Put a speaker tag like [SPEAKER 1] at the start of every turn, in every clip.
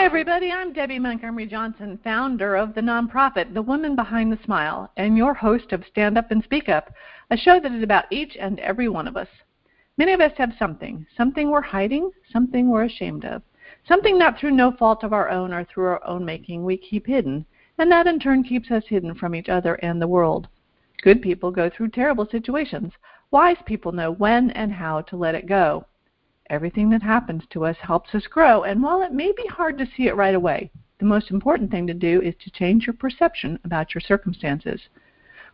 [SPEAKER 1] Hi, everybody. I'm Debby Montgomery Johnson, founder of the nonprofit, The Woman Behind the Smile, and your host of Stand Up and Speak Up, a show that is about each and every one of us. Many of us have something we're hiding, something we're ashamed of, something not through no fault of our own or through our own making we keep hidden, and that in turn keeps us hidden from each other and the world. Good people go through terrible situations. Wise people know when and how to let it go. Everything that happens to us helps us grow, and while it may be hard to see it right away, the most important thing to do is to change your perception about your circumstances.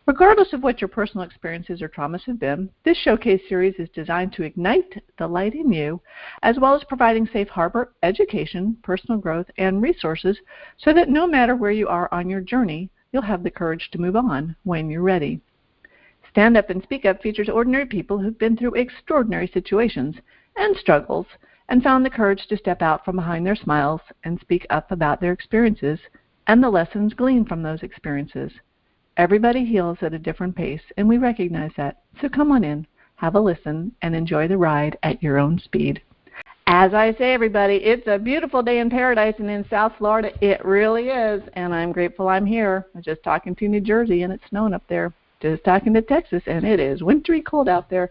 [SPEAKER 1] Regardless of what your personal experiences or traumas have been, this showcase series is designed to ignite the light in you, as well as providing safe harbor, education, personal growth, and resources so that no matter where you are on your journey, you'll have the courage to move on when you're ready. Stand Up and Speak Up features ordinary people who've been through extraordinary situations and struggles and found the courage to step out from behind their smiles and speak up about their experiences and the lessons gleaned from those experiences. Everybody heals at a different pace, and we recognize that. So come on in, have a listen, and enjoy the ride at your own speed. As I say, everybody, it's a beautiful day in paradise, and in South Florida, it really is, and I'm grateful I'm here. I was just talking to New Jersey, and it's snowing up there. Just talking to Texas, and it is wintry cold out there.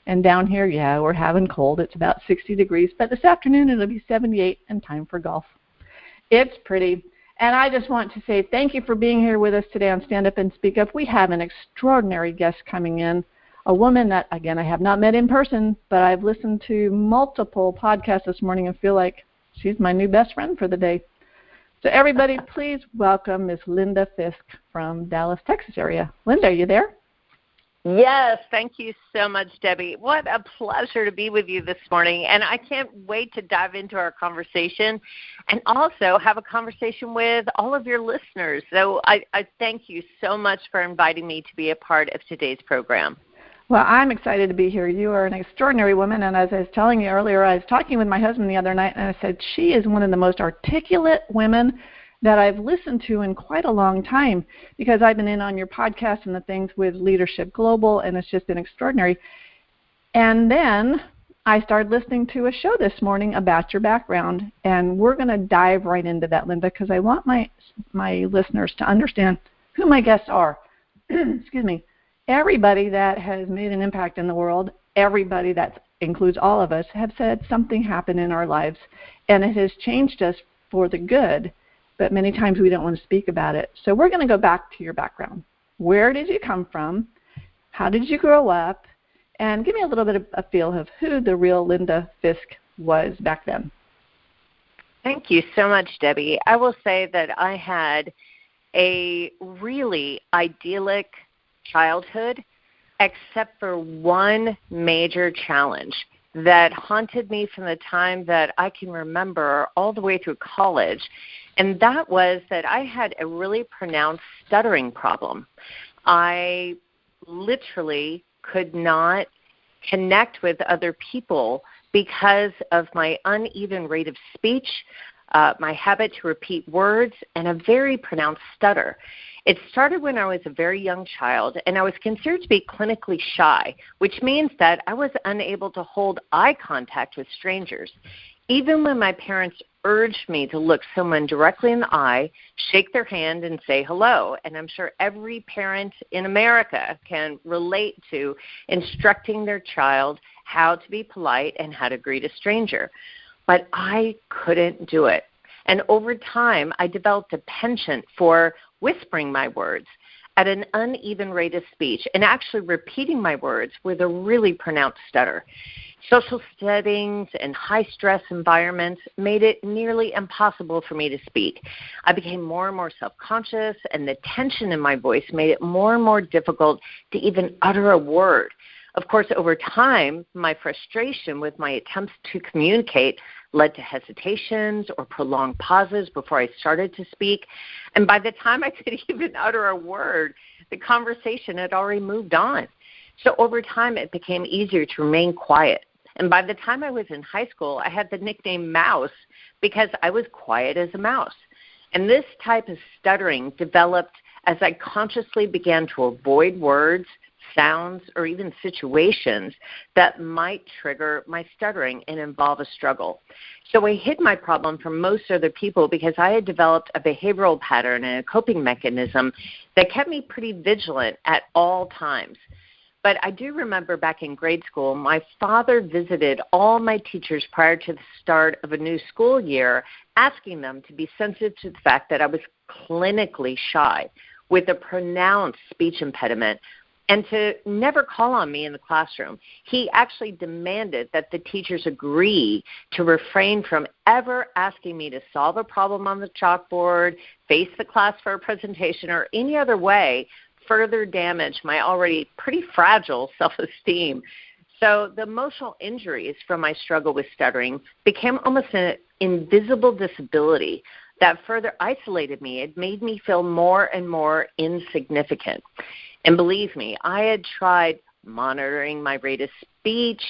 [SPEAKER 1] And down here, yeah, we're having cold. It's about 60 degrees, but this afternoon it'll be 78 and time for golf. It's pretty. And I just want to say thank you for being here with us today on Stand Up and Speak Up. We have an extraordinary guest coming in, a woman that, again, I have not met in person, but I've listened to multiple podcasts this morning and feel like she's my new best friend for the day. So everybody, please welcome Ms. Linda Fisk from Dallas, Texas area. Linda, are you there?
[SPEAKER 2] Yes, thank you so much, Debbie. What a pleasure to be with you this morning, and I can't wait to dive into our conversation and also have a conversation with all of your listeners. So I thank you so much for inviting me to be a part of today's program.
[SPEAKER 1] Well, I'm excited to be here. You are an extraordinary woman, and as I was telling you earlier, I was talking with my husband the other night, and I said she is one of the most articulate women that I've listened to in quite a long time, because I've been in on your podcast and the things with LeadHerShip Global, and it's just been extraordinary. And then I started listening to a show this morning about your background, and we're going to dive right into that, Linda, because I want my listeners to understand who my guests are. Excuse me. Everybody that has made an impact in the world, everybody that includes all of us, have said something happened in our lives, and it has changed us for the good. But many times we don't want to speak about it. So we're going to go back to your background. Where did you come from? How did you grow up? And give me a little bit of a feel of who the real Linda Fisk was back then.
[SPEAKER 2] Thank you so much, Debbie. I will say that I had a really idyllic childhood, except for one major challenge that haunted me from the time that I can remember all the way through college. And that was that I had a really pronounced stuttering problem. I literally could not connect with other people because of my uneven rate of speech, my habit to repeat words, and a very pronounced stutter. It started when I was a very young child, and I was considered to be clinically shy, which means that I was unable to hold eye contact with strangers. Even when my parents urged me to look someone directly in the eye, shake their hand, and say hello. And I'm sure every parent in America can relate to instructing their child how to be polite and how to greet a stranger. But I couldn't do it. And over time, I developed a penchant for whispering my words at an uneven rate of speech and actually repeating my words with a really pronounced stutter. Social settings and high-stress environments made it nearly impossible for me to speak. I became more and more self-conscious, and the tension in my voice made it more and more difficult to even utter a word. Of course, over time, my frustration with my attempts to communicate led to hesitations or prolonged pauses before I started to speak. And by the time I could even utter a word, the conversation had already moved on. So over time, it became easier to remain quiet. And by the time I was in high school, I had the nickname Mouse because I was quiet as a mouse. And this type of stuttering developed as I consciously began to avoid words, sounds, or even situations that might trigger my stuttering and involve a struggle. So I hid my problem from most other people because I had developed a behavioral pattern and a coping mechanism that kept me pretty vigilant at all times. But I do remember back in grade school, my father visited all my teachers prior to the start of a new school year, asking them to be sensitive to the fact that I was clinically shy with a pronounced speech impediment and to never call on me in the classroom. He actually demanded that the teachers agree to refrain from ever asking me to solve a problem on the chalkboard, face the class for a presentation, or any other way further damage my already pretty fragile self-esteem. So the emotional injuries from my struggle with stuttering became almost an invisible disability that further isolated me. It made me feel more and more insignificant. And believe me, I had tried monitoring my rate of speech.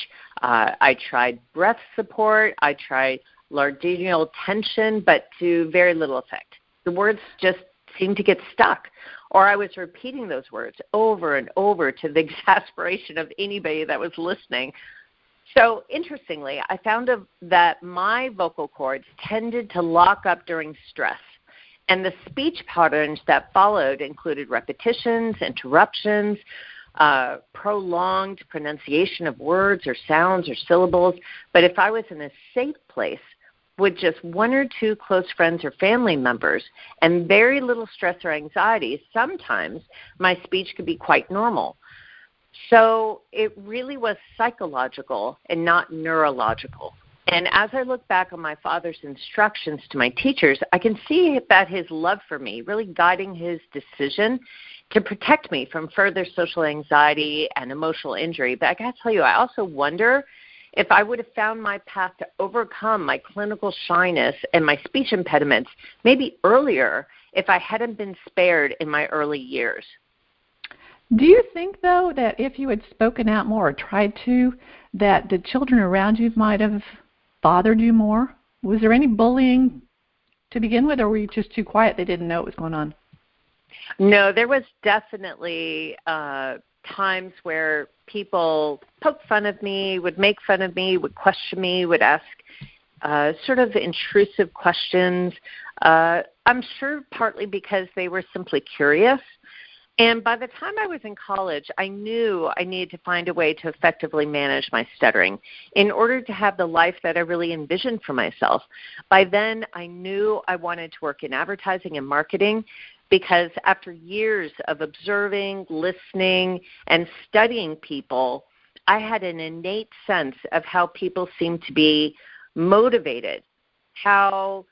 [SPEAKER 2] I tried breath support. I tried laryngeal tension, but to very little effect. The words just seemed to get stuck, or I was repeating those words over and over to the exasperation of anybody that was listening. So interestingly, I found that my vocal cords tended to lock up during stress, and the speech patterns that followed included repetitions, interruptions, prolonged pronunciation of words or sounds or syllables. But if I was in a safe place with just one or two close friends or family members and very little stress or anxiety, sometimes my speech could be quite normal. So it really was psychological and not neurological. And as I look back on my father's instructions to my teachers, I can see that his love for me really guiding his decision to protect me from further social anxiety and emotional injury. But I got to tell you, I also wonder if I would have found my path to overcome my clinical shyness and my speech impediments maybe earlier if I hadn't been spared in my early years.
[SPEAKER 1] Do you think, though, that if you had spoken out more or tried to, that the children around you might have bothered you more? Was there any bullying to begin with, or were you just too quiet, they didn't know what was going on?
[SPEAKER 2] No, there was definitely times where people poked fun of me, would make fun of me, would question me, would ask sort of intrusive questions. I'm sure partly because they were simply curious. And by the time I was in college, I knew I needed to find a way to effectively manage my stuttering in order to have the life that I really envisioned for myself. By then, I knew I wanted to work in advertising and marketing, because after years of observing, listening, and studying people, I had an innate sense of how people seemed to be motivated, how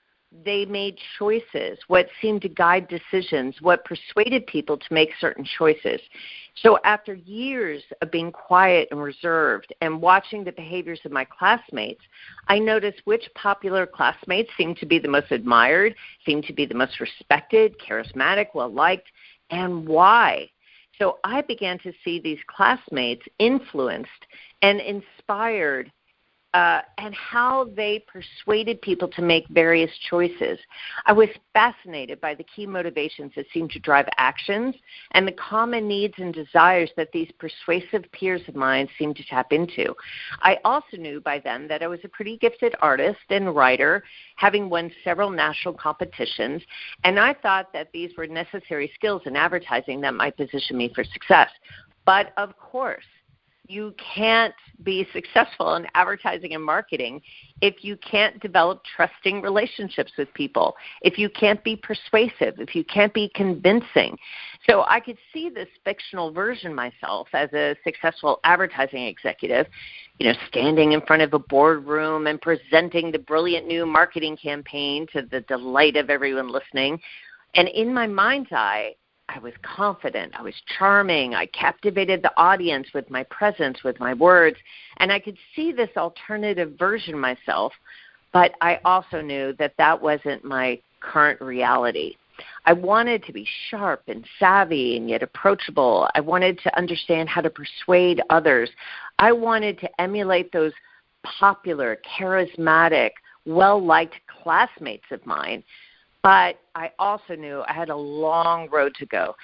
[SPEAKER 2] they made choices, what seemed to guide decisions, what persuaded people to make certain choices. So after years of being quiet and reserved and watching the behaviors of my classmates, I noticed which popular classmates seemed to be the most admired, seemed to be the most respected, charismatic, well-liked, and why. So I began to see these classmates influenced and inspired and how they persuaded people to make various choices. I was fascinated by the key motivations that seemed to drive actions and the common needs and desires that these persuasive peers of mine seemed to tap into. I also knew by then that I was a pretty gifted artist and writer, having won several national competitions, and I thought that these were necessary skills in advertising that might position me for success. But of course, you can't be successful in advertising and marketing if you can't develop trusting relationships with people, if you can't be persuasive, if you can't be convincing. So I could see this fictional version myself as a successful advertising executive, standing in front of a boardroom and presenting the brilliant new marketing campaign to the delight of everyone listening. And in my mind's eye, I was confident, I was charming, I captivated the audience with my presence, with my words, and I could see this alternative version of myself, but I also knew that that wasn't my current reality. I wanted to be sharp and savvy and yet approachable. I wanted to understand how to persuade others. I wanted to emulate those popular, charismatic, well-liked classmates of mine. But I also knew I had a long road to go.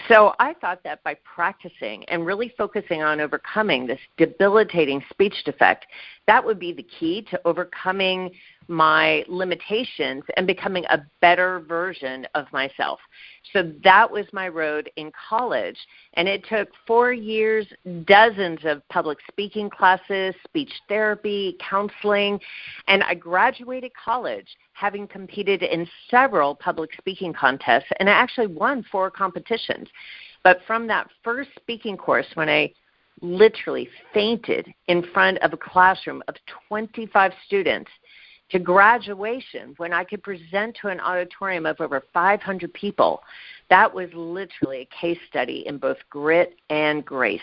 [SPEAKER 2] So I thought that by practicing and really focusing on overcoming this debilitating speech defect, that would be the key to overcoming my limitations and becoming a better version of myself. So that was my road in college. And it took 4 years, dozens of public speaking classes, speech therapy, counseling, and I graduated college having competed in several public speaking contests, and I actually won 4 competitions. But from that first speaking course, when I literally fainted in front of a classroom of 25 students, to graduation, when I could present to an auditorium of over 500 people, that was literally a case study in both grit and grace.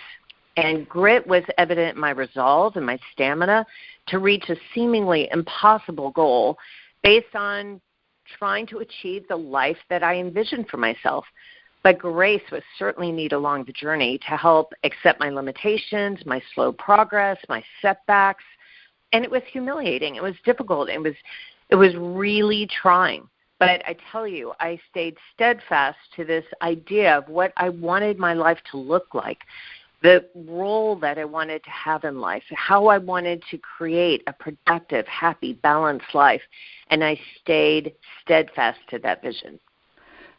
[SPEAKER 2] And grit was evident in my resolve and my stamina to reach a seemingly impossible goal based on trying to achieve the life that I envisioned for myself. But grace was certainly needed along the journey to help accept my limitations, my slow progress, my setbacks. And it was humiliating. It was difficult. It was really trying. But I tell you, I stayed steadfast to this idea of what I wanted my life to look like, the role that I wanted to have in life, how I wanted to create a productive, happy, balanced life. And I stayed steadfast to that vision.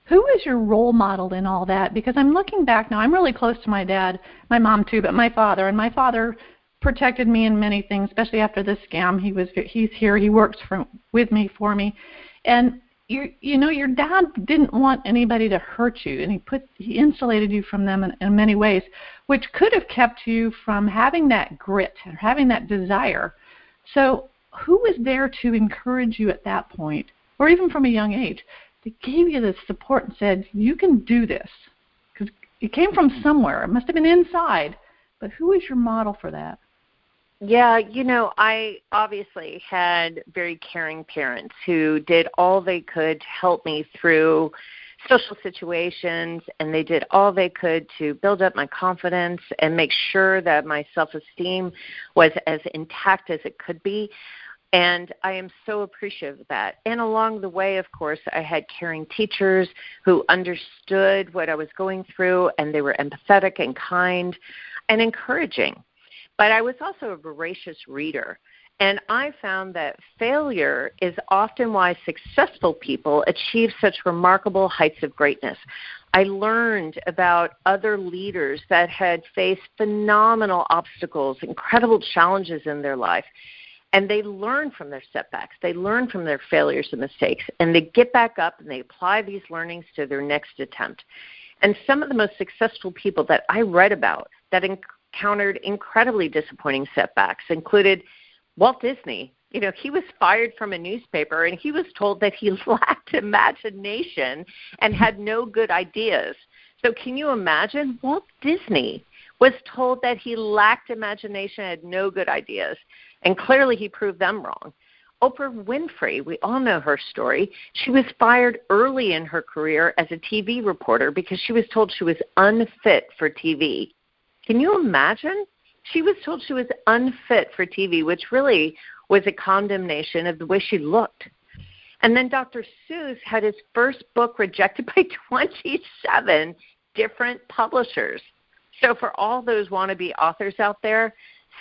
[SPEAKER 1] Who was your role model in all that? Because I'm looking back now, I'm really close to my dad, my mom too, but my father. And my father protected me in many things, especially after this scam. He's here. He works with me, for me. And you know, your dad didn't want anybody to hurt you, and he insulated you from them in many ways, which could have kept you from having that grit or having that desire. So who was there to encourage you at that point, or even from a young age, that gave you the support and said, you can do this? Because it came from somewhere. It must have been inside. But who was your model for that?
[SPEAKER 2] Yeah, you know, I obviously had very caring parents who did all they could to help me through social situations, and they did all they could to build up my confidence and make sure that my self-esteem was as intact as it could be. And I am so appreciative of that. And along the way, of course, I had caring teachers who understood what I was going through, and they were empathetic and kind and encouraging. But I was also a voracious reader, and I found that failure is often why successful people achieve such remarkable heights of greatness. I learned about other leaders that had faced phenomenal obstacles, incredible challenges in their life, and they learn from their setbacks. They learn from their failures and mistakes, and they get back up and they apply these learnings to their next attempt. And some of the most successful people that I read about that encountered incredibly disappointing setbacks included Walt Disney. You know, he was fired from a newspaper, and he was told that he lacked imagination and had no good ideas. So can you imagine? Walt Disney was told that he lacked imagination, had no good ideas, and clearly he proved them wrong. Oprah Winfrey, we all know her story. She was fired early in her career as a TV reporter because she was told she was unfit for TV. Can you imagine? She was told she was unfit for TV, which really was a condemnation of the way she looked. And then Dr. Seuss had his first book rejected by 27 different publishers. So for all those wannabe authors out there,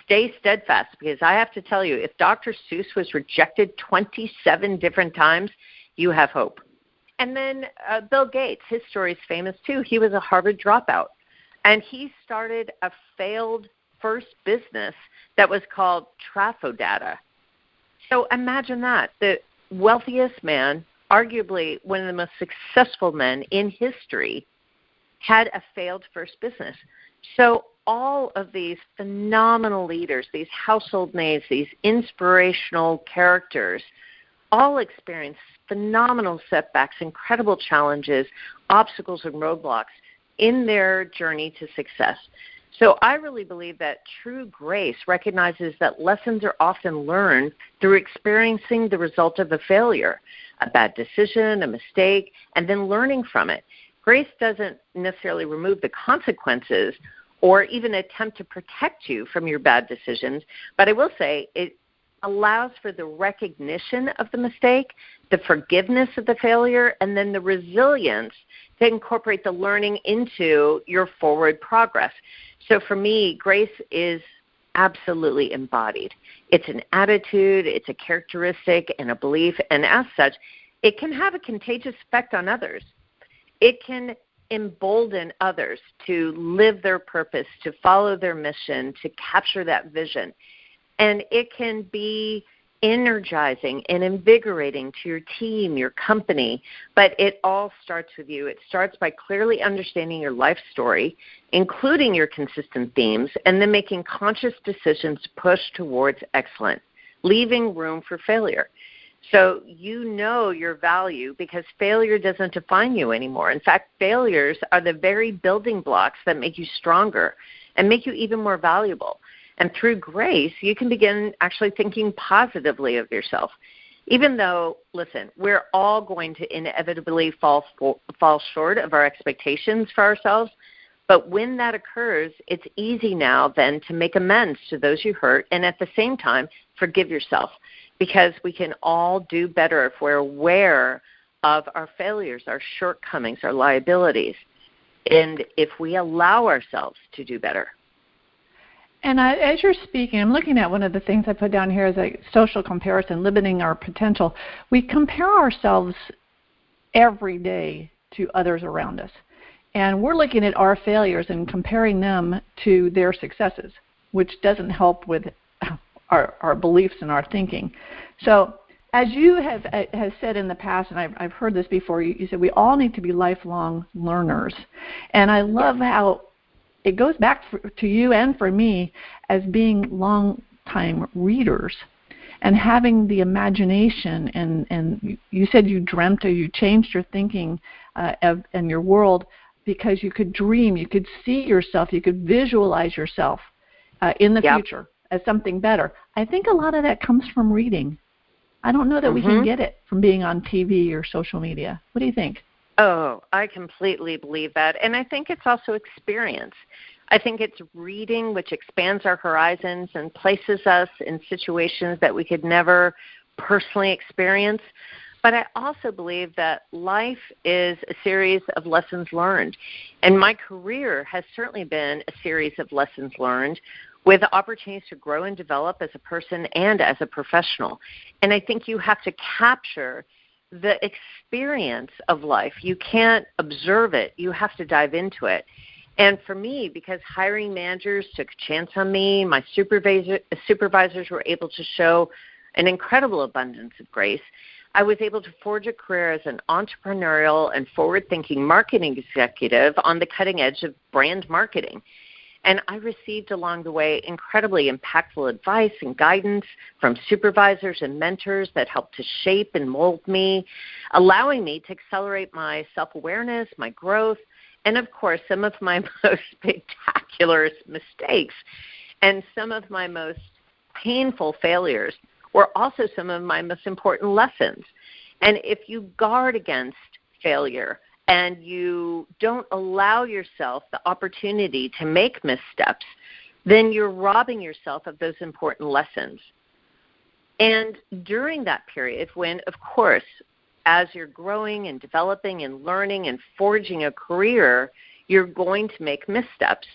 [SPEAKER 2] stay steadfast, because I have to tell you, if Dr. Seuss was rejected 27 different times, you have hope. And then Bill Gates, his story is famous too. He was a Harvard dropout. And he started a failed first business that was called Trafodata. So imagine that. The wealthiest man, arguably one of the most successful men in history, had a failed first business. So all of these phenomenal leaders, these household names, these inspirational characters, all experienced phenomenal setbacks, incredible challenges, obstacles, and roadblocks in their journey to success. So I really believe that true grace recognizes that lessons are often learned through experiencing the result of a failure, a bad decision, a mistake, and then learning from it. Grace doesn't necessarily remove the consequences or even attempt to protect you from your bad decisions, but I will say it allows for the recognition of the mistake, the forgiveness of the failure, and then the resilience to incorporate the learning into your forward progress. So for me, grace is absolutely embodied. It's an attitude, it's a characteristic, and a belief, and as such, it can have a contagious effect on others. It can embolden others to live their purpose, to follow their mission, to capture that vision. And it can be energizing and invigorating to your team, your company, but it all starts with you. It starts by clearly understanding your life story, including your consistent themes, and then making conscious decisions to push towards excellence, leaving room for failure. So you know your value because failure doesn't define you anymore. In fact, failures are the very building blocks that make you stronger and make you even more valuable. And through grace, you can begin actually thinking positively of yourself. Even though, listen, we're all going to inevitably fall short of our expectations for ourselves, but when that occurs, it's easy now then to make amends to those you hurt and at the same time forgive yourself, because we can all do better if we're aware of our failures, our shortcomings, our liabilities, and if we allow ourselves to do better.
[SPEAKER 1] And as you're speaking, I'm looking at one of the things I put down here as a social comparison, limiting our potential. We compare ourselves every day to others around us. And we're looking at our failures and comparing them to their successes, which doesn't help with our beliefs and our thinking. So as you have said in the past, and I've heard this before, you said we all need to be lifelong learners. And I love how it goes back to you and for me as being long-time readers and having the imagination. And you said you dreamt or you changed your thinking and your world because you could dream, you could see yourself, you could visualize yourself in the future as something better. I think a lot of that comes from reading. I don't know that we can get it from being on TV or social media. What do you think?
[SPEAKER 2] Oh, I completely believe that. And I think it's also experience. I think it's reading which expands our horizons and places us in situations that we could never personally experience. But I also believe that life is a series of lessons learned. And my career has certainly been a series of lessons learned with opportunities to grow and develop as a person and as a professional. And I think you have to capture the experience of life. You can't observe it. You have to dive into it. And for me, because hiring managers took a chance on me, my supervisors were able to show an incredible abundance of grace, I was able to forge a career as an entrepreneurial and forward-thinking marketing executive on the cutting edge of brand marketing. And I received along the way incredibly impactful advice and guidance from supervisors and mentors that helped to shape and mold me, allowing me to accelerate my self-awareness, my growth, and, of course, some of my most spectacular mistakes and some of my most painful failures were also some of my most important lessons. And if you guard against failure and you don't allow yourself the opportunity to make missteps, then you're robbing yourself of those important lessons. And during that period when, of course, as you're growing and developing and learning and forging a career, you're going to make missteps.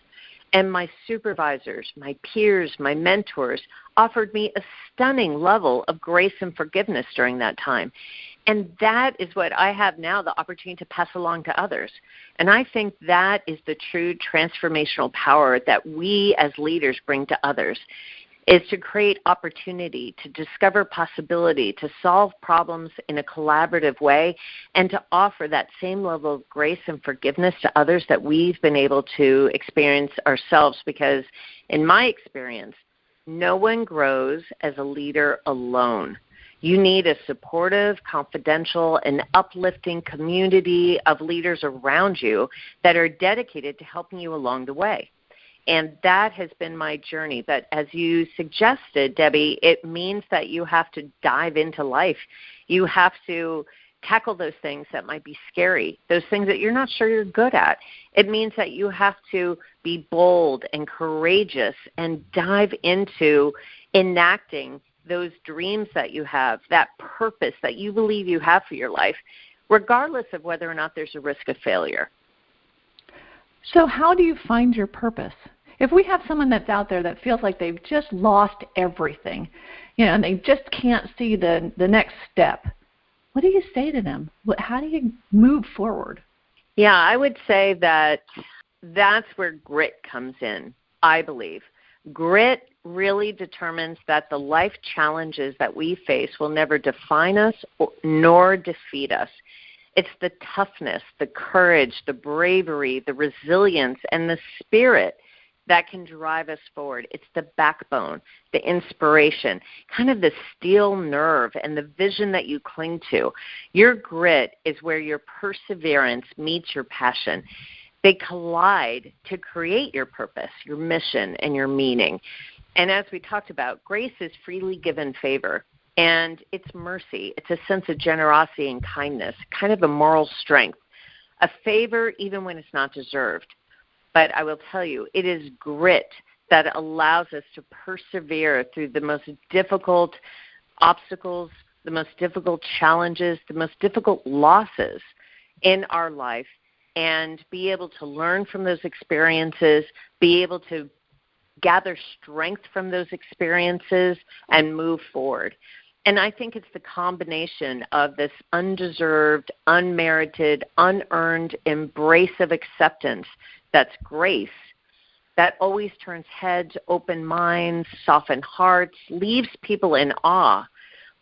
[SPEAKER 2] And my supervisors, my peers, my mentors offered me a stunning level of grace and forgiveness during that time. And that is what I have now, the opportunity to pass along to others. And I think that is the true transformational power that we as leaders bring to others, is to create opportunity, to discover possibility, to solve problems in a collaborative way, and to offer that same level of grace and forgiveness to others that we've been able to experience ourselves. Because in my experience, no one grows as a leader alone. You need a supportive, confidential, and uplifting community of leaders around you that are dedicated to helping you along the way. And that has been my journey. But as you suggested, Debbie, it means that you have to dive into life. You have to tackle those things that might be scary, those things that you're not sure you're good at. It means that you have to be bold and courageous and dive into enacting those dreams that you have, that purpose that you believe you have for your life, regardless of whether or not there's a risk of failure.
[SPEAKER 1] So how do you find your purpose? If we have someone that's out there that feels like they've just lost everything, and they just can't see the next step, what do you say to them? How do you move forward?
[SPEAKER 2] Yeah, I would say that that's where grit comes in, I believe. Grit really determines that the life challenges that we face will never define us nor defeat us. It's the toughness, the courage, the bravery, the resilience, and the spirit that can drive us forward. It's the backbone, the inspiration, kind of the steel nerve and the vision that you cling to. Your grit is where your perseverance meets your passion. They collide to create your purpose, your mission, and your meaning. And as we talked about, grace is freely given favor. And it's mercy. It's a sense of generosity and kindness, kind of a moral strength, a favor even when it's not deserved. But I will tell you, it is grit that allows us to persevere through the most difficult obstacles, the most difficult challenges, the most difficult losses in our life, and be able to learn from those experiences, be able to gather strength from those experiences, and move forward. And I think it's the combination of this undeserved, unmerited, unearned embrace of acceptance that's grace, that always turns heads, open minds, soften hearts, leaves people in awe.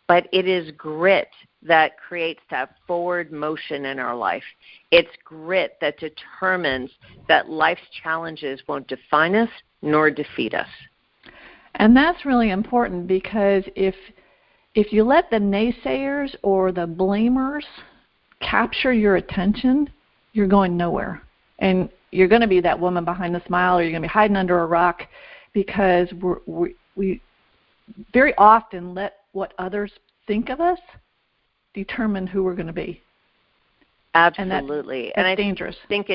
[SPEAKER 2] But it is grit that creates that forward motion in our life. It's grit that determines that life's challenges won't define us nor defeat us.
[SPEAKER 1] And that's really important, because if you let the naysayers or the blamers capture your attention, you're going nowhere. And you're going to be that woman behind the smile, or you're going to be hiding under a rock, because we very often let what others think of us determine who we're going to be.
[SPEAKER 2] Absolutely.
[SPEAKER 1] And that's dangerous.
[SPEAKER 2] I think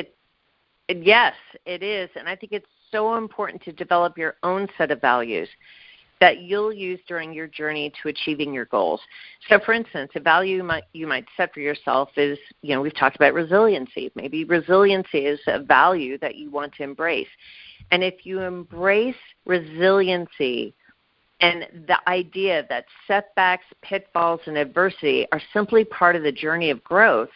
[SPEAKER 2] yes, it is. And I think it's so important to develop your own set of values that you'll use during your journey to achieving your goals. So, for instance, a value you might set for yourself is, we've talked about resiliency. Maybe resiliency is a value that you want to embrace. And if you embrace resiliency and the idea that setbacks, pitfalls, and adversity are simply part of the journey of growth,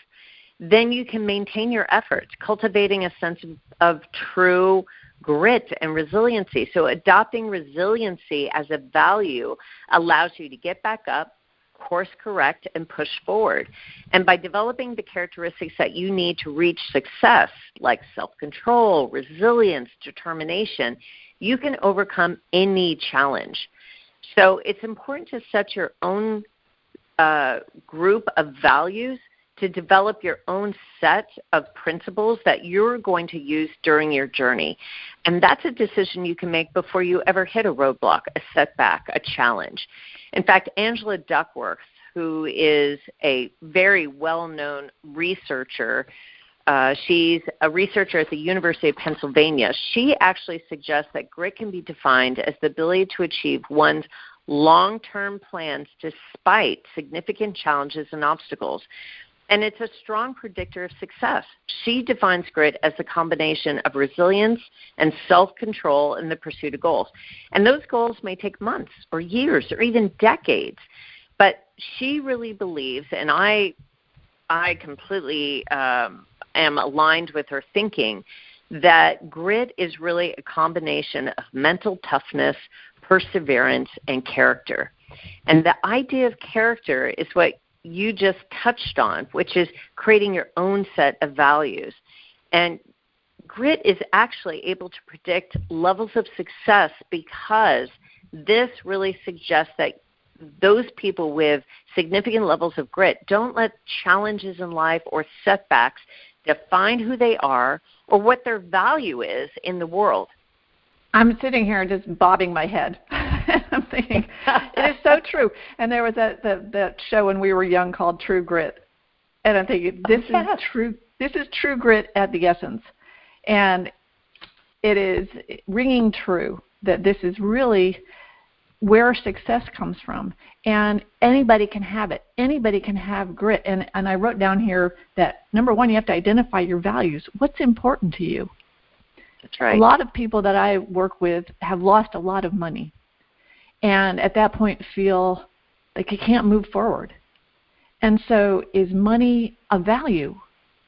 [SPEAKER 2] then you can maintain your efforts, cultivating a sense of true grit and resiliency. So adopting resiliency as a value allows you to get back up, course correct, and push forward. And by developing the characteristics that you need to reach success, like self-control, resilience, determination, you can overcome any challenge. So it's important to set your own group of values, to develop your own set of principles that you're going to use during your journey. And that's a decision you can make before you ever hit a roadblock, a setback, a challenge. In fact, Angela Duckworth, who is a very well-known researcher, she's a researcher at the University of Pennsylvania. She actually suggests that grit can be defined as the ability to achieve one's long-term plans despite significant challenges and obstacles. And it's a strong predictor of success. She defines grit as the combination of resilience and self-control in the pursuit of goals. And those goals may take months or years or even decades. But she really believes, and I completely am aligned with her thinking, that grit is really a combination of mental toughness, perseverance, and character. And the idea of character is what you just touched on, which is creating your own set of values. And grit is actually able to predict levels of success, because this really suggests that those people with significant levels of grit don't let challenges in life or setbacks define who they are or what their value is in the world.
[SPEAKER 1] I'm sitting here just bobbing my head. I'm thinking, it is so true. And there was that show when we were young called True Grit. And I'm thinking, this is true grit at the essence. And it is ringing true that this is really where success comes from. And anybody can have it. Anybody can have grit. And I wrote down here that, number one, you have to identify your values. What's important to you?
[SPEAKER 2] That's right.
[SPEAKER 1] A lot of people that I work with have lost a lot of money, and at that point feel like you can't move forward. And so is money a value?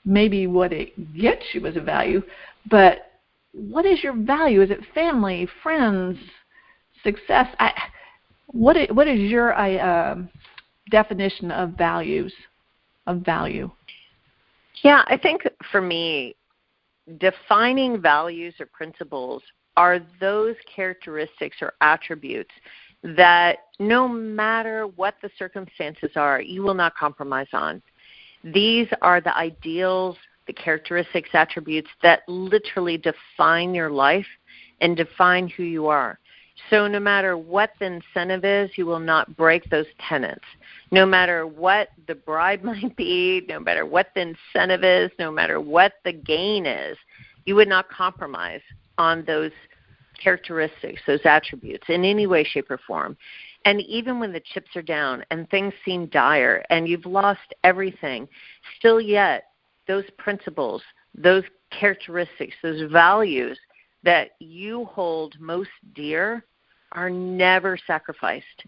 [SPEAKER 1] Maybe what it gets you is a value, but what is your value? Is it family, friends, success? What is your definition of values, of value?
[SPEAKER 2] Yeah, I think for me, defining values or principles are those characteristics or attributes that no matter what the circumstances are, you will not compromise on. These are the ideals, the characteristics, attributes that literally define your life and define who you are. So no matter what the incentive is, you will not break those tenets. No matter what the bribe might be, no matter what the incentive is, no matter what the gain is, you would not compromise on those characteristics, those attributes in any way, shape, or form. And even when the chips are down and things seem dire and you've lost everything, still yet those principles, those characteristics, those values that you hold most dear are never sacrificed.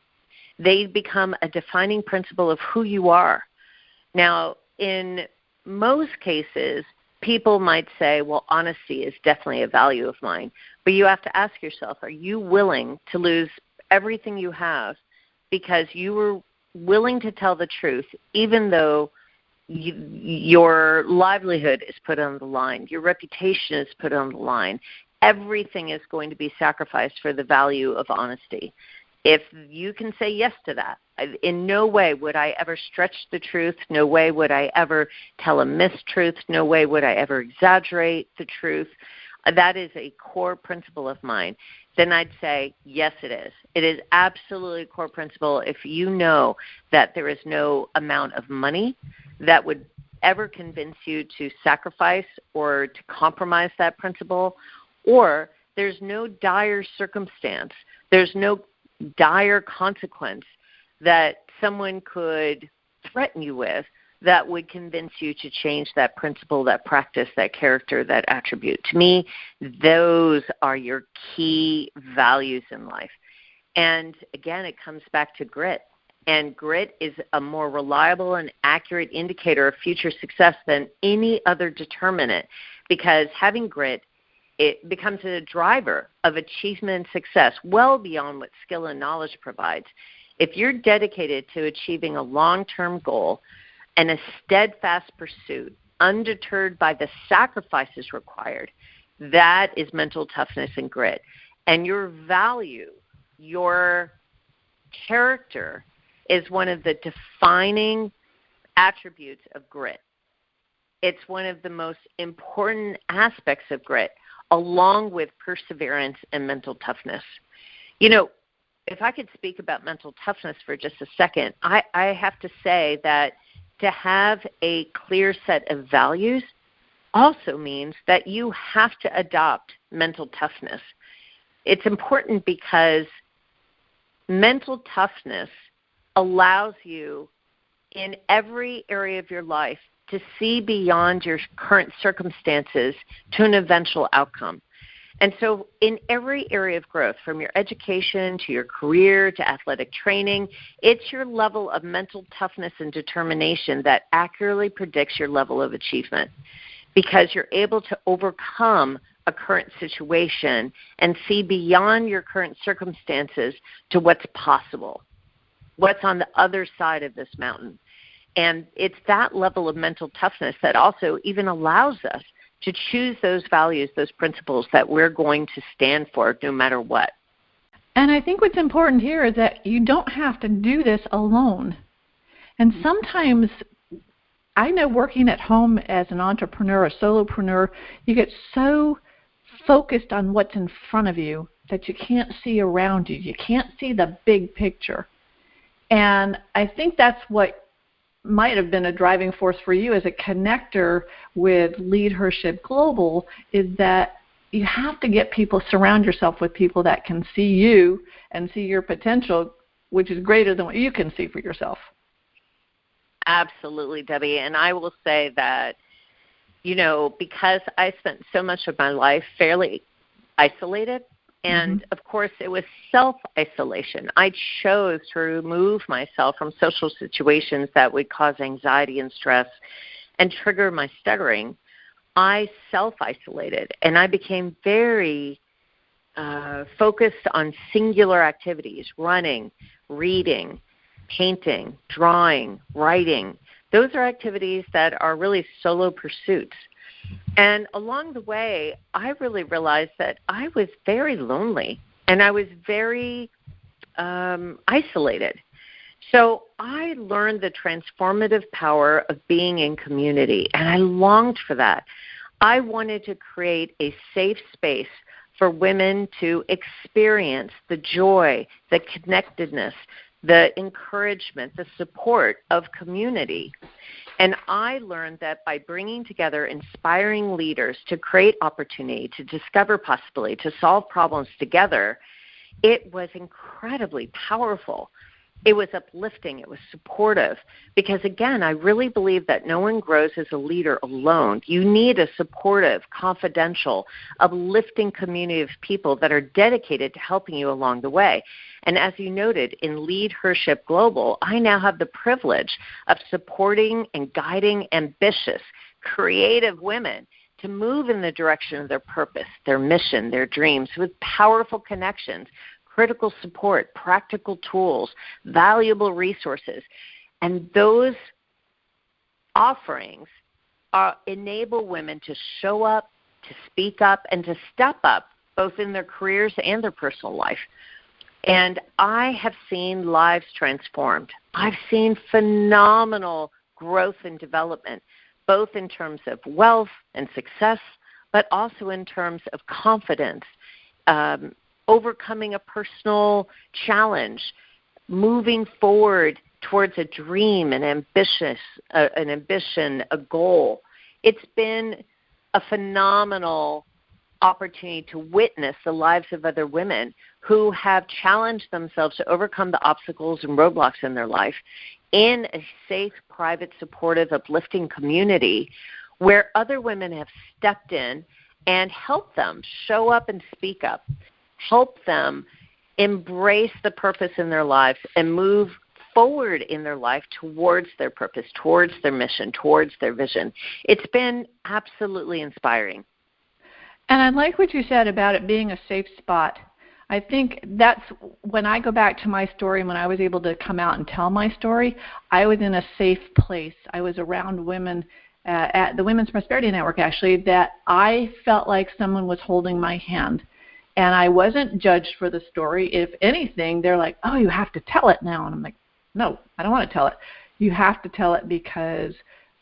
[SPEAKER 2] They become a defining principle of who you are. Now, in most cases, people might say, well, honesty is definitely a value of mine. But you have to ask yourself, are you willing to lose everything you have because you were willing to tell the truth, even though your livelihood is put on the line, your reputation is put on the line? Everything is going to be sacrificed for the value of honesty. If you can say yes to that, in no way would I ever stretch the truth. No way would I ever tell a mistruth. No way would I ever exaggerate the truth. That is a core principle of mine. Then I'd say, yes, it is. It is absolutely a core principle if you know that there is no amount of money that would ever convince you to sacrifice or to compromise that principle, or there's no dire circumstance, there's no dire consequence that someone could threaten you with that would convince you to change that principle, that practice, that character, that attribute. To me, those are your key values in life. And again, it comes back to grit. And grit is a more reliable and accurate indicator of future success than any other determinant, because having grit, it becomes a driver of achievement and success well beyond what skill and knowledge provides. If you're dedicated to achieving a long-term goal and a steadfast pursuit, undeterred by the sacrifices required, that is mental toughness and grit. And your value, your character, is one of the defining attributes of grit. It's one of the most important aspects of grit, along with perseverance and mental toughness. You know, if I could speak about mental toughness for just a second, I have to say that to have a clear set of values also means that you have to adopt mental toughness. It's important because mental toughness allows you in every area of your life to see beyond your current circumstances to an eventual outcome. And so in every area of growth, from your education to your career to athletic training, it's your level of mental toughness and determination that accurately predicts your level of achievement, because you're able to overcome a current situation and see beyond your current circumstances to what's possible, what's on the other side of this mountain. And it's that level of mental toughness that also even allows us to choose those values, those principles that we're going to stand for no matter what.
[SPEAKER 1] And I think what's important here is that you don't have to do this alone. And sometimes, I know working at home as an entrepreneur, a solopreneur, you get so focused on what's in front of you that you can't see around you. You can't see the big picture. And I think that's what might have been a driving force for you as a connector with LeadHerShip Global, is that you have to get people, surround yourself with people that can see you and see your potential, which is greater than what you can see for yourself.
[SPEAKER 2] Absolutely, Debbie. And I will say that, because I spent so much of my life fairly isolated, and of course it was self-isolation. I chose to remove myself from social situations that would cause anxiety and stress and trigger my stuttering. I self-isolated, and I became very focused on singular activities: running, reading, painting, drawing, writing. Those are activities that are really solo pursuits. And along the way, I really realized that I was very lonely, and I was very isolated. So I learned the transformative power of being in community, and I longed for that. I wanted to create a safe space for women to experience the joy, the connectedness, the encouragement, the support of community. And I learned that by bringing together inspiring leaders to create opportunity, to discover possibility, to solve problems together, it was incredibly powerful. It was uplifting. It was supportive. Because, again, I really believe that no one grows as a leader alone. You need a supportive, confidential, uplifting community of people that are dedicated to helping you along the way. And as you noted, in LeadHerShip Global, I now have the privilege of supporting and guiding ambitious, creative women to move in the direction of their purpose, their mission, their dreams, with powerful connections, critical support, practical tools, valuable resources. And those offerings enable women to show up, to speak up, and to step up, both in their careers and their personal life. And I have seen lives transformed. I've seen phenomenal growth and development, both in terms of wealth and success, but also in terms of confidence, overcoming a personal challenge, moving forward towards a dream, an ambition, a goal. It's been a phenomenal opportunity to witness the lives of other women who have challenged themselves to overcome the obstacles and roadblocks in their life in a safe, private, supportive, uplifting community where other women have stepped in and helped them show up and speak up, help them embrace the purpose in their lives and move forward in their life towards their purpose, towards their mission, towards their vision. It's been absolutely inspiring.
[SPEAKER 1] And I like what you said about it being a safe spot. I think that's when I go back to my story, and when I was able to come out and tell my story, I was in a safe place. I was around women at the Women's Prosperity Network, actually, that I felt like someone was holding my hand. And I wasn't judged for the story. If anything, they're like, oh, you have to tell it now. And I'm like, no, I don't want to tell it. You have to tell it because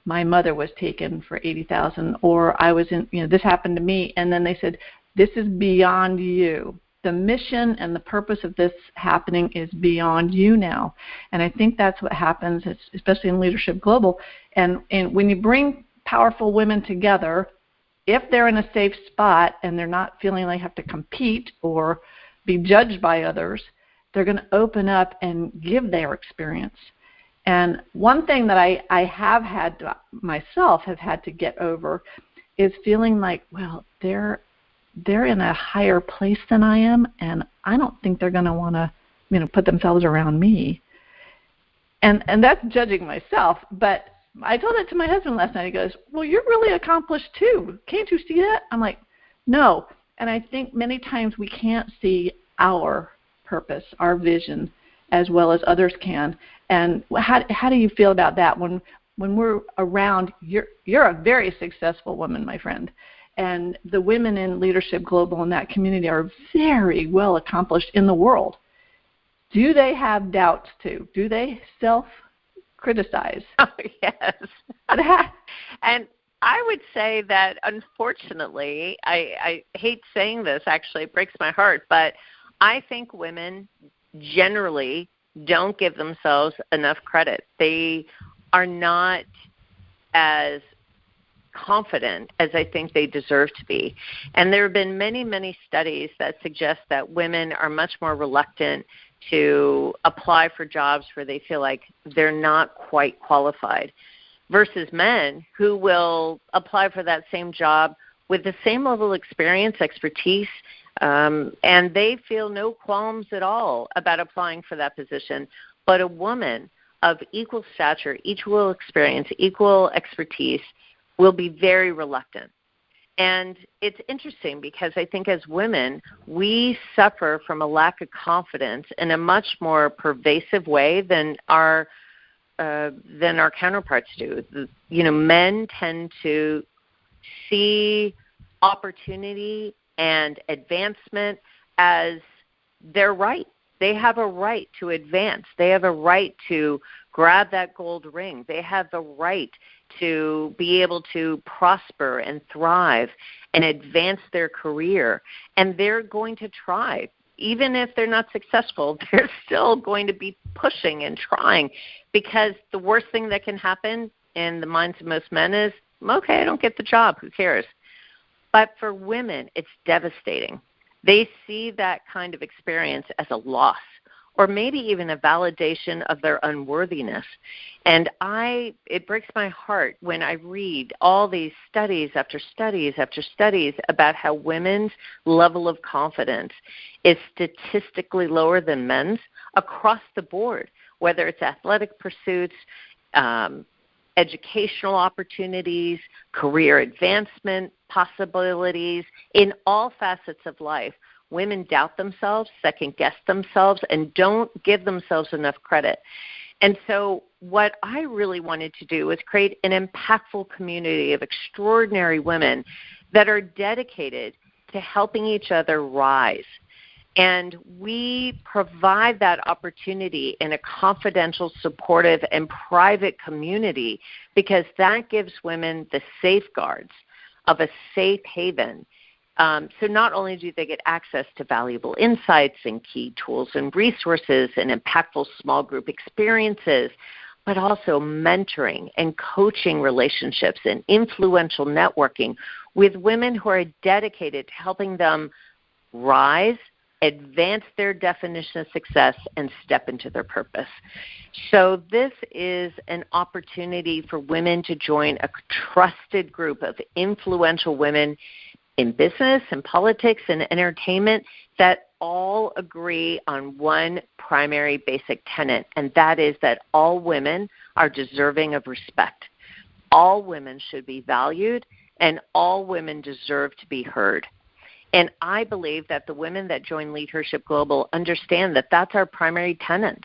[SPEAKER 1] my mother was taken for $80,000, or I was in, this happened to me. And then they said, this is beyond you. The mission and the purpose of this happening is beyond you now. And I think that's what happens, especially in LeadHerShip Global. And when you bring powerful women together, if they're in a safe spot and they're not feeling like they have to compete or be judged by others, they're going to open up and give their experience. And one thing that I have had to, myself have had to get over is feeling like, well, they're in a higher place than I am, and I don't think they're going to want to, put themselves around me. And that's judging myself. But I told it to my husband last night. He goes, well, you're really accomplished too. Can't you see that? I'm like, no. And I think many times we can't see our purpose, our vision, as well as others can. And how do you feel about that when we're around? You're a very successful woman, my friend. And the women in LeadHerShip Global in that community are very well accomplished in the world. Do they have doubts too? Do they self-criticize?
[SPEAKER 2] Oh, yes. And I would say that, unfortunately, I hate saying this, actually, it breaks my heart, but I think women generally don't give themselves enough credit. They are not as confident as I think they deserve to be. And there have been many, many studies that suggest that women are much more reluctant to apply for jobs where they feel like they're not quite qualified versus men who will apply for that same job with the same level of experience, expertise, and they feel no qualms at all about applying for that position. But a woman of equal stature, equal experience, equal expertise will be very reluctant. And it's interesting because I think as women, we suffer from a lack of confidence in a much more pervasive way than our counterparts do. Men tend to see opportunity and advancement as their right. They have a right to advance. They have a right to grab that gold ring. They have the right to be able to prosper and thrive and advance their career. And they're going to try. Even if they're not successful, they're still going to be pushing and trying, because the worst thing that can happen in the minds of most men is, okay, I don't get the job. Who cares? But for women, it's devastating. They see that kind of experience as a loss, or maybe even a validation of their unworthiness. And it breaks my heart when I read all these studies after studies after studies about how women's level of confidence is statistically lower than men's across the board, whether it's athletic pursuits, educational opportunities, career advancement possibilities, in all facets of life. Women doubt themselves, second-guess themselves, and don't give themselves enough credit. And so what I really wanted to do was create an impactful community of extraordinary women that are dedicated to helping each other rise. And we provide that opportunity in a confidential, supportive, and private community because that gives women the safeguards of a safe haven. So not only do they get access to valuable insights and key tools and resources and impactful small group experiences, but also mentoring and coaching relationships and influential networking with women who are dedicated to helping them rise, advance their definition of success, and step into their purpose. So this is an opportunity for women to join a trusted group of influential women in business and politics and entertainment that all agree on one primary basic tenet, and that is that all women are deserving of respect. All women should be valued, and all women deserve to be heard. And I believe that the women that join LeadHerShip Global understand that that's our primary tenet.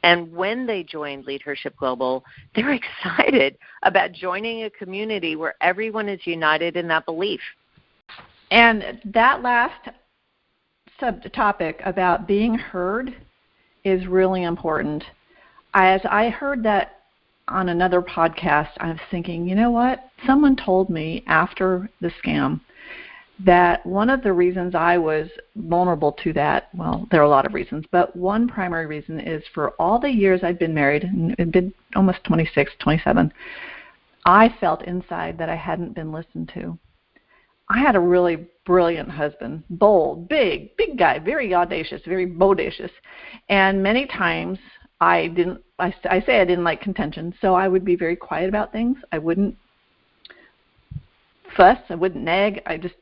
[SPEAKER 2] And when they join LeadHerShip Global, they're excited about joining a community where everyone is united in that belief.
[SPEAKER 1] And that last subtopic about being heard is really important. As I heard that on another podcast, I was thinking, you know what? Someone told me after the scam that one of the reasons I was vulnerable to that, well, there are a lot of reasons, but one primary reason is for all the years I'd been married, and it'd been almost 26, 27, I felt inside that I hadn't been listened to. I had a really brilliant husband, bold, big guy, very audacious, very bodacious. And many times I say I didn't like contention, so I would be very quiet about things. I wouldn't fuss, I wouldn't nag. I just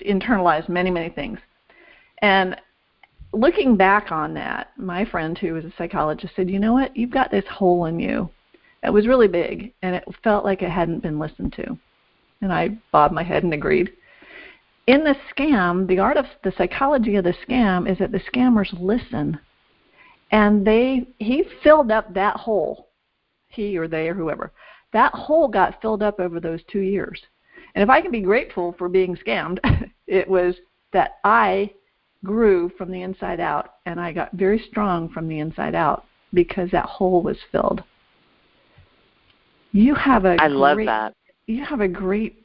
[SPEAKER 1] internalized many things. And looking back on that, my friend who was a psychologist said, you know what, you've got this hole in you that was really big, and it felt like it hadn't been listened to. And I bobbed my head and agreed. In the scam, the psychology of the scam is that the scammers listen. And he filled up that hole, he or they or whoever. That hole got filled up over those 2 years. And if I can be grateful for being scammed, it was that I grew from the inside out, and I got very strong from the inside out because that hole was filled. I love that. You have a great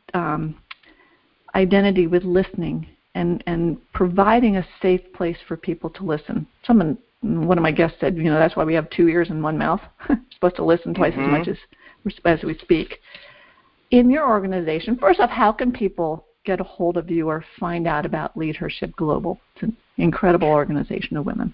[SPEAKER 1] identity with listening and providing a safe place for people to listen. One of my guests said, that's why we have 2 ears and one mouth. We're supposed to listen twice as much as we speak. in your organization, first off, how can people get a hold of you or find out about LeadHerShip Global? It's an incredible organization of women.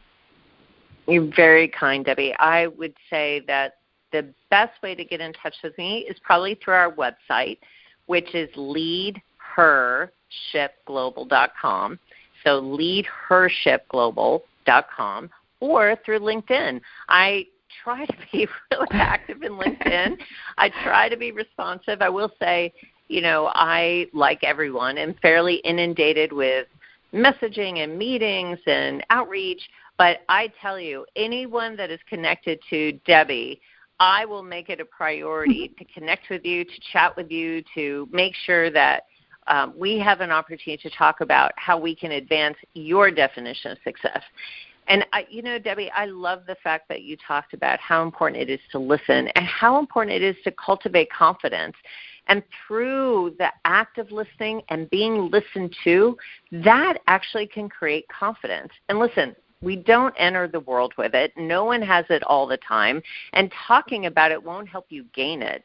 [SPEAKER 2] You're very kind, Debbie. I would say that the best way to get in touch with me is probably through our website, which is LeadHerShipGlobal.com. So LeadHerShipGlobal.com, or through LinkedIn. I try to be really active in LinkedIn. I try to be responsive. I will say, I, like everyone, am fairly inundated with messaging and meetings and outreach. But I tell you, anyone that is connected to Debbie, I will make it a priority to connect with you, to chat with you, to make sure that we have an opportunity to talk about how we can advance your definition of success. And, Debbie, I love the fact that you talked about how important it is to listen and how important it is to cultivate confidence. And through the act of listening and being listened to, that actually can create confidence. And listen, we don't enter the world with it. No one has it all the time. And talking about it won't help you gain it,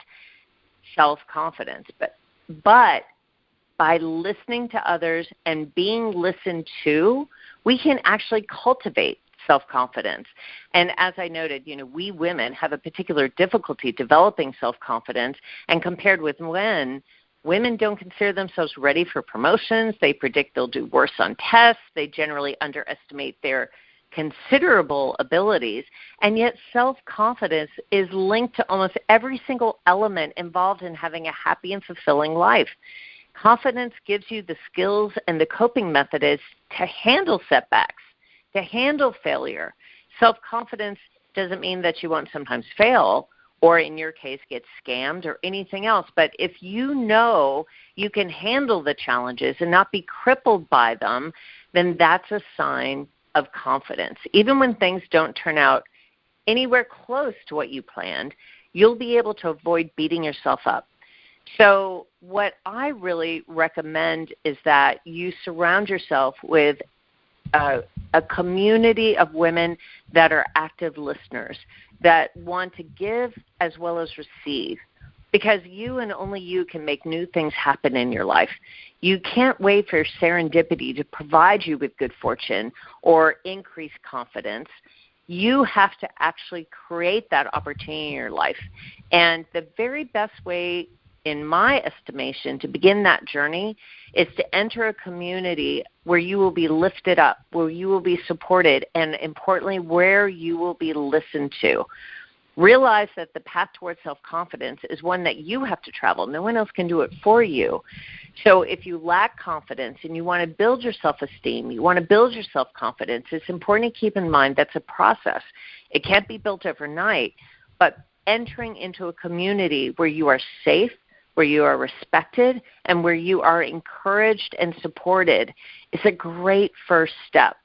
[SPEAKER 2] self-confidence. But by listening to others and being listened to, we can actually cultivate self-confidence. And as I noted, we women have a particular difficulty developing self-confidence. And compared with men, women don't consider themselves ready for promotions. They predict they'll do worse on tests. They generally underestimate their considerable abilities. And yet self-confidence is linked to almost every single element involved in having a happy and fulfilling life. Confidence gives you the skills and the coping methods to handle setbacks, to handle failure. Self-confidence doesn't mean that you won't sometimes fail or, in your case, get scammed or anything else. But if you know you can handle the challenges and not be crippled by them, then that's a sign of confidence. Even when things don't turn out anywhere close to what you planned, you'll be able to avoid beating yourself up. So what I really recommend is that you surround yourself with a community of women that are active listeners, that want to give as well as receive, because you and only you can make new things happen in your life. You can't wait for serendipity to provide you with good fortune or increased confidence. You have to actually create that opportunity in your life. And the very best way, in my estimation, to begin that journey is to enter a community where you will be lifted up, where you will be supported, and importantly, where you will be listened to. Realize that the path towards self-confidence is one that you have to travel. No one else can do it for you. So if you lack confidence and you want to build your self-esteem, you want to build your self-confidence, it's important to keep in mind that's a process. It can't be built overnight, but entering into a community where you are safe, where you are respected, and where you are encouraged and supported is a great first step.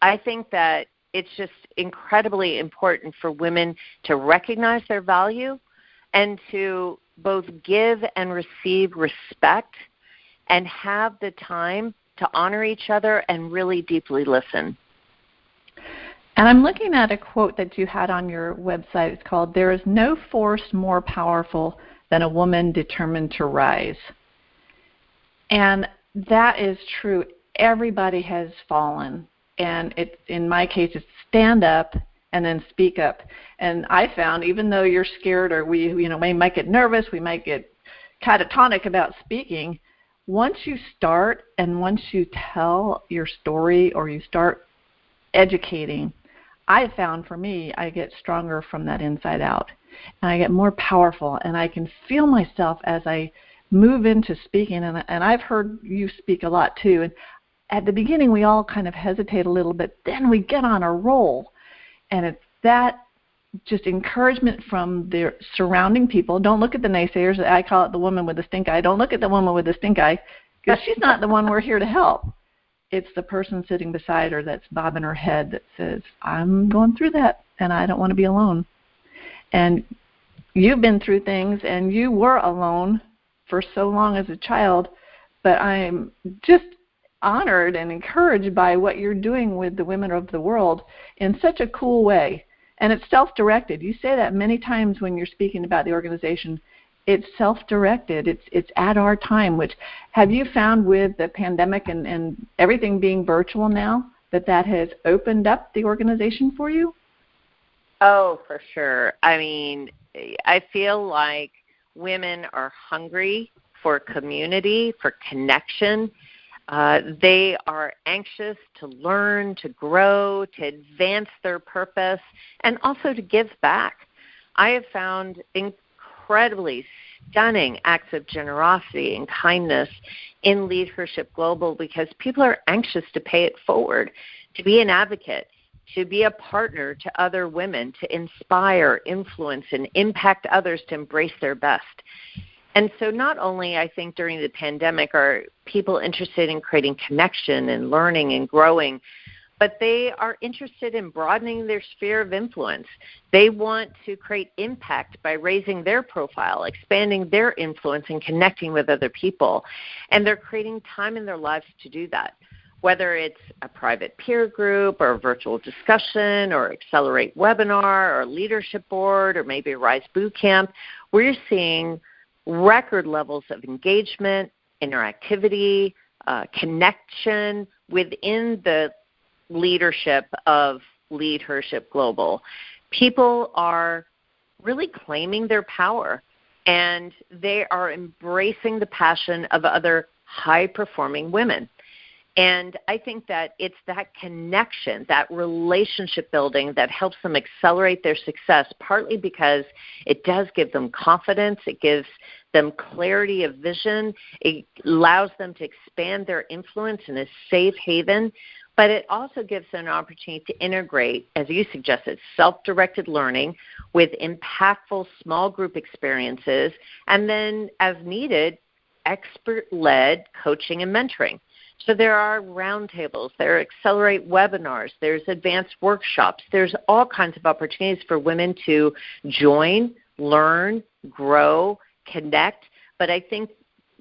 [SPEAKER 2] I think that it's just incredibly important for women to recognize their value and to both give and receive respect and have the time to honor each other and really deeply listen.
[SPEAKER 1] And I'm looking at a quote that you had on your website. It's called, "There is no force more powerful than a woman determined to rise." And that is true. Everybody has fallen. And in my case, it's stand up and then speak up. And I found, even though you're scared or we might get nervous, we might get catatonic about speaking, once you start and once you tell your story or you start educating, I found for me, I get stronger from that inside out. And I get more powerful, and I can feel myself as I move into speaking. And I've heard you speak a lot too. And at the beginning, we all kind of hesitate a little bit. Then we get on a roll. And it's that just encouragement from the surrounding people. Don't look at the naysayers. I call it the woman with the stink eye. Don't look at the woman with the stink eye, because she's not the one we're here to help. It's the person sitting beside her that's bobbing her head that says, I'm going through that, and I don't want to be alone. And you've been through things, and you were alone for so long as a child, but I'm just honored and encouraged by what you're doing with the women of the world in such a cool way. And it's self-directed. You say that many times when you're speaking about the organization. it's self-directed. It's at our time, which have you found with the pandemic and everything being virtual now that has opened up the organization for you?
[SPEAKER 2] Oh, for sure. I mean, I feel like women are hungry for community, for connection. They are anxious to learn, to grow, to advance their purpose, and also to give back. I have found incredibly stunning acts of generosity and kindness in LeadHerShip Global because people are anxious to pay it forward, to be an advocate, to be a partner to other women, to inspire, influence, and impact others to embrace their best. And so not only, I think, during the pandemic are people interested in creating connection and learning and growing, but they are interested in broadening their sphere of influence. They want to create impact by raising their profile, expanding their influence, and connecting with other people. And they're creating time in their lives to do that, whether it's a private peer group or a virtual discussion or Accelerate webinar or a leadership board or maybe a Rise Bootcamp. We're seeing record levels of engagement, interactivity, connection within the leadership of LeadHerShip Global. People are really claiming their power, and they are embracing the passion of other high-performing women. And I think that it's that connection, that relationship building that helps them accelerate their success, partly because it does give them confidence, it gives them clarity of vision, it allows them to expand their influence in a safe haven, but it also gives them an opportunity to integrate, as you suggested, self-directed learning with impactful small group experiences, and then, as needed, expert-led coaching and mentoring. So there are roundtables, there are Accelerate webinars, there's advanced workshops, there's all kinds of opportunities for women to join, learn, grow, connect. But I think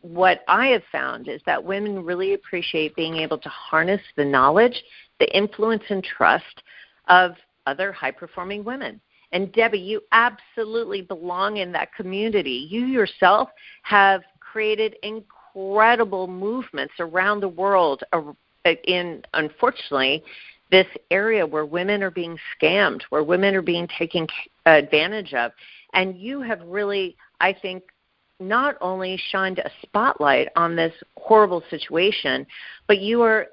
[SPEAKER 2] what I have found is that women really appreciate being able to harness the knowledge, the influence and trust of other high-performing women. And Debbie, you absolutely belong in that community. You yourself have created incredible movements around the world in, unfortunately, this area where women are being scammed, where women are being taken advantage of. And you have really, I think, not only shined a spotlight on this horrible situation, but you are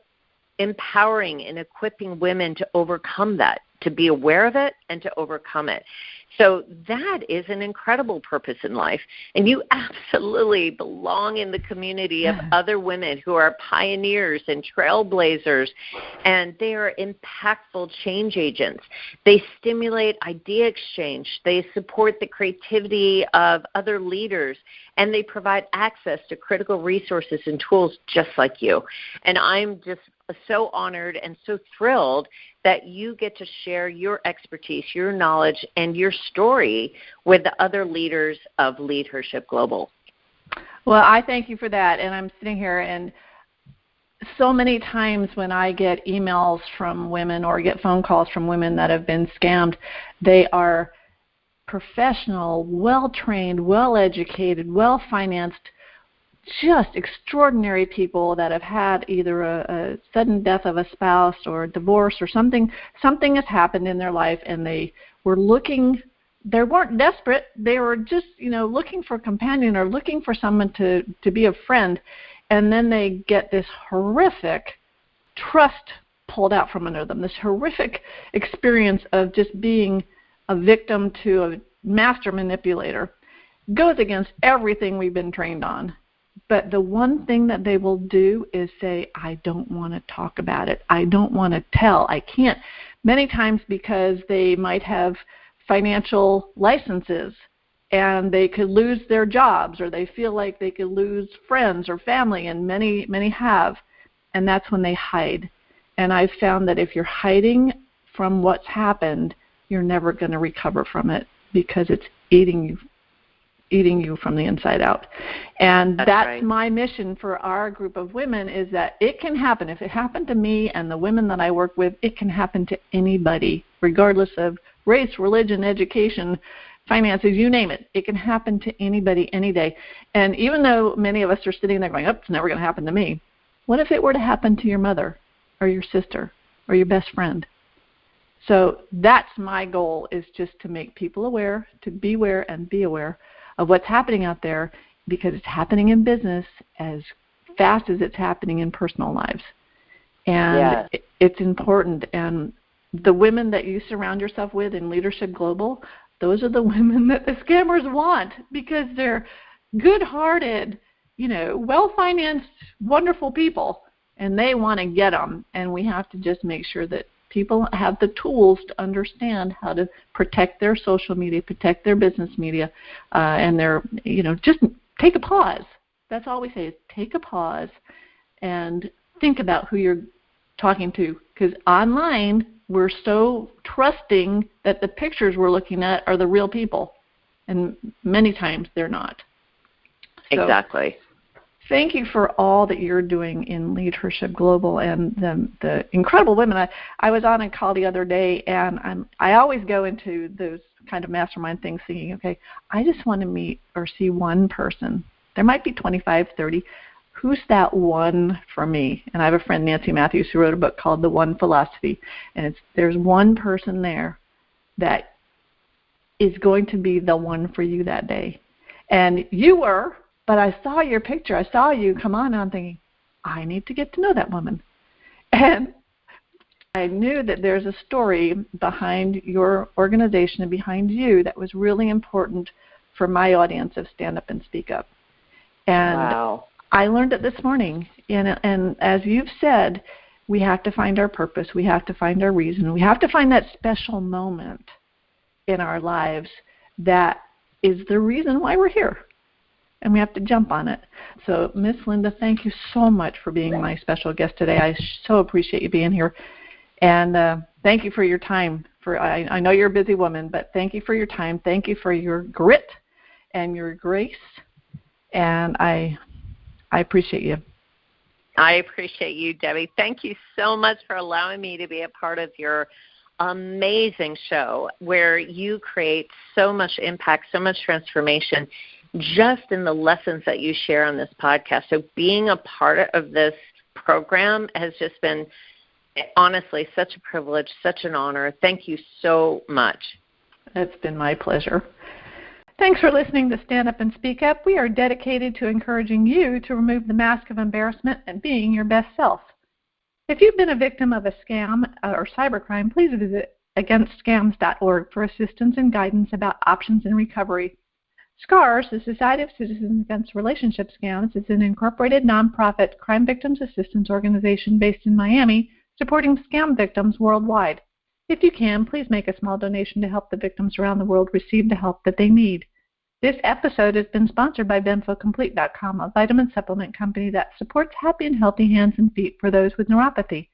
[SPEAKER 2] empowering and equipping women to overcome that, to be aware of it and to overcome it. So that is an incredible purpose in life. And you absolutely belong in the community of other women who are pioneers and trailblazers, and they are impactful change agents. They stimulate idea exchange. They support the creativity of other leaders, and they provide access to critical resources and tools just like you. And I'm just so honored and so thrilled that you get to share your expertise, your knowledge, and your story with the other leaders of LeadHerShip Global.
[SPEAKER 1] Well, I thank you for that. And I'm sitting here, and so many times when I get emails from women or get phone calls from women that have been scammed, they are professional, well-trained, well-educated, well-financed, just extraordinary people that have had either a sudden death of a spouse or a divorce or something has happened in their life, and they weren't desperate, they were just looking for a companion or looking for someone to be a friend, and then they get this horrific trust pulled out from under them, this horrific experience of just being a victim to a master manipulator. Goes against everything we've been trained on. But the one thing that they will do is say, I don't want to talk about it. I don't want to tell. I can't. Many times because they might have financial licenses and they could lose their jobs, or they feel like they could lose friends or family, and many have. And that's when they hide. And I've found that if you're hiding from what's happened, you're never going to recover from it because it's eating you from the inside out. And that's right. My mission for our group of women is that it can happen. If it happened to me and the women that I work with, it can happen to anybody, regardless of race, religion, education, finances, you name it. It can happen to anybody any day. And even though many of us are sitting there going, oh, it's never going to happen to me, what if it were to happen to your mother or your sister or your best friend? So that's my goal, is just to make people aware, to be aware and be aware of what's happening out there, because it's happening in business as fast as it's happening in personal lives. And it's important. And the women that you surround yourself with in LeadHerShip Global, those are the women that the scammers want, because they're good-hearted, well-financed, wonderful people, and they want to get them. And we have to just make sure that people have the tools to understand how to protect their social media, protect their business media, and their, just take a pause. That's all we say, is take a pause and think about who you're talking to, because online we're so trusting that the pictures we're looking at are the real people, and many times they're not. So, exactly. Thank you for all that you're doing in LeadHerShip Global and the incredible women. I was on a call the other day, and I always go into those kind of mastermind things thinking, okay, I just want to meet or see one person. There might be 25, 30. Who's that one for me? And I have a friend, Nancy Matthews, who wrote a book called The One Philosophy. And there's one person there that is going to be the one for you that day. And you were, but I saw your picture. I saw you come on, and I'm thinking, I need to get to know that woman. And I knew that there's a story behind your organization and behind you that was really important for my audience of Stand Up and Speak Up. And wow. I learned it this morning, and as you've said, we have to find our purpose. We have to find our reason. We have to find that special moment in our lives that is the reason why we're here, and we have to jump on it. So, Miss Linda, thank you so much for being my special guest today. I so appreciate you being here, and thank you for your time. I know you're a busy woman, but thank you for your time. Thank you for your grit and your grace, and I appreciate you.
[SPEAKER 2] I appreciate you, Debbie. Thank you so much for allowing me to be a part of your amazing show, where you create so much impact, so much transformation just in the lessons that you share on this podcast. So being a part of this program has just been, honestly, such a privilege, such an honor. Thank you so much.
[SPEAKER 1] It's been my pleasure. Thanks for listening to Stand Up and Speak Up. We are dedicated to encouraging you to remove the mask of embarrassment and being your best self. If you've been a victim of a scam or cybercrime, please visit againstscams.org for assistance and guidance about options in recovery. SCARS, the Society of Citizens Against Relationship Scams, is an incorporated nonprofit crime victims assistance organization based in Miami, supporting scam victims worldwide. If you can, please make a small donation to help the victims around the world receive the help that they need. This episode has been sponsored by BenfoComplete.com, a vitamin supplement company that supports happy and healthy hands and feet for those with neuropathy.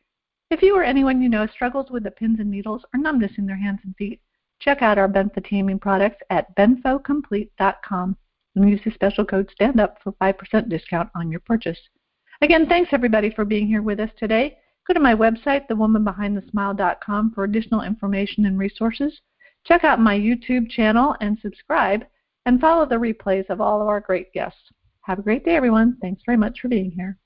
[SPEAKER 1] If you or anyone you know struggles with the pins and needles or numbness in their hands and feet, check out our benfotiamine products at BenfoComplete.com and use the special code STANDUP for 5% discount on your purchase. Again, thanks everybody for being here with us today. Go to my website, thewomanbehindthesmile.com, for additional information and resources. Check out my YouTube channel and subscribe, and follow the replays of all of our great guests. Have a great day, everyone. Thanks very much for being here.